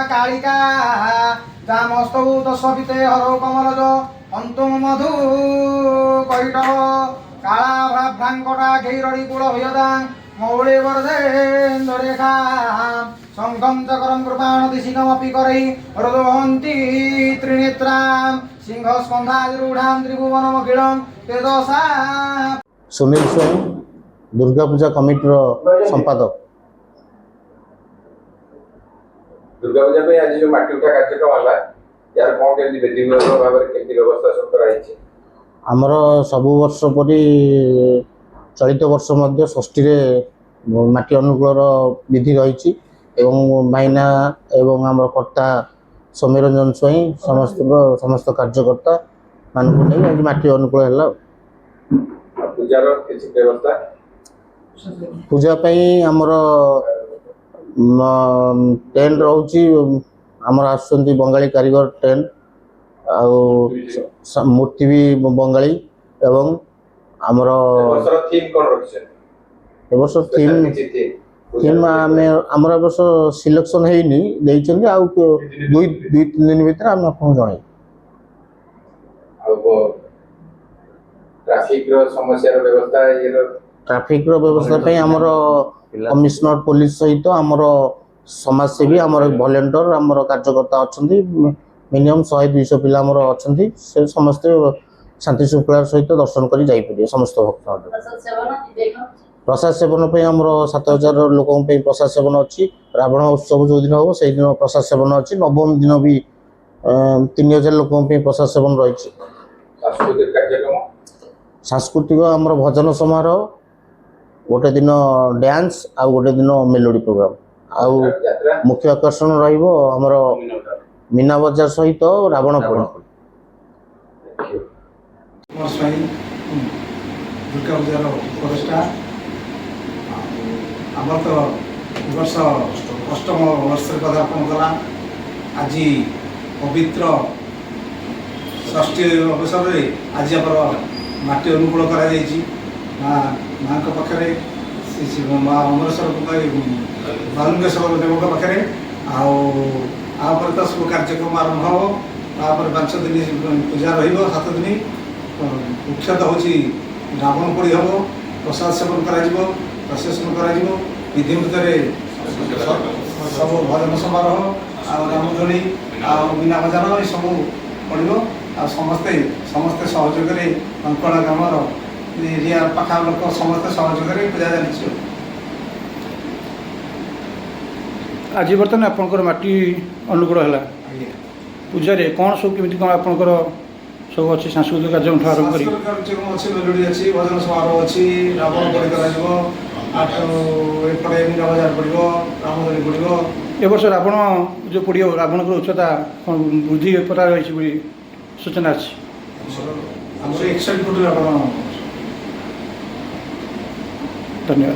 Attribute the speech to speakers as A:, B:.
A: कालिका जामस्तौ दशविते हरो कमलज अंतुम मधु कैटव काला भ्रांकटा घैरड़ी कुल भयदा मौले वर्धेन्द्रेखा शंखम चक्रम कृपाण दिशिकमपि करैः हृदवन्ति त्रिनेत्रां सिंह स्कंधारूढ़ां त्रिभुवनमखिलं तेजसा।
B: सुनील स्वयं दुर्गा पूजा कमिटी संपादक।
C: दुर्गा पूजा पे आज जो माटी उठा कार्यक्रम होला यार कोन केमि विधिवत भाव रे केमि व्यवस्था सब कराइछि।
B: आमर सब वर्ष परि चलित वर्ष मध्य षष्ठी रे माटी अनुकूल विधि रही एवं माइना एवं आमर कर्ता समीरंजन स्वयं समस्त कार्यकर्ता मानक नहीं आज माटी अनुकूल है।
C: पूजार किसी व्यवस्था
B: पूजा आमर टेंट रोची आमर आसुंती बंगाली कारीगर टेंट आ मूर्ति भी बंगाली एवं आमर
C: थीम कोन रखछे
B: ए वर्ष थीम आमर ए वर्ष सिलेक्शन हेनी देइछन आ दुई तीन दिन भीतर हम आपन जणाई।
C: ट्रैफिक रो समस्या रो व्यवस्था ये
B: ट्रैफिक रो व्यवस्था पे आमर कमिश्नर पुलिस सहित आमर समाजसेवी आमर वॉलंटियर आमर कार्यकर्ता अच्छी मिनिमम 100-200 पिला आमर अच्छी से समस्ते शांति श्रृंखला सहित दर्शन कर जापर समस्त भक्त। प्रसाद सेवन पे आमर 7000 लोक प्रसाद सेवन अच्छी रावण उत्सव जो दिन हम से दिन प्रसाद सेवन अच्छी नवम दिन भी 3000 लोक प्रसाद सेवन रही। सांस्कृतिक आमर भजन समारोह गोटे दिन डांस आ गोटे दिन मेलोडी प्रोग्राम आ मुख्य आकर्षण रहिबो हमर मीना बजार सहित रावण पोड़ी।
A: दुर्गा पूजार प्रतिष्ठा आमर तो वर्ष अष्टम वर्ष पदार्पण कला आज पवित्र षष्ठी अवसर में आज आम माटी अनुकूल करा माँ पाखे माँ अमरेश्वर बालुंगेश्वर देव पाखे आपर तो सब कार्यक्रम आरंभ हम तापर 5 दिन पूजा रत दिन मुख्यतः हूँ रावण पोड़ी हम प्रसाद सेवन प्रसेसन विधि सब भजन समारोह रामधुनी मीना बजार ये सब पड़ो समस्ते सहयोग अंकड़ा ग्रामर एरिया पाखा लोक समस्त सहयोग पूजा चली।
D: आज बर्तमान आपंकर माटी अनुकूल है पूजा कौन सब कमी कौन आपंकर सब अच्छी सांस्कृतिक कार्यक्रम आरंभ
A: अच्छी मेलोडी अच्छी भजन समारोह अच्छी रावण पोड़ी करपटे मीना बजार पड़ो रामधुनी पड़ो।
D: ए वर्ष रावण जो पड़ो रावण उच्चता वृद्धि पता रही सूचना अच्छी
A: 61 फुट रावण।
D: धन्यवाद।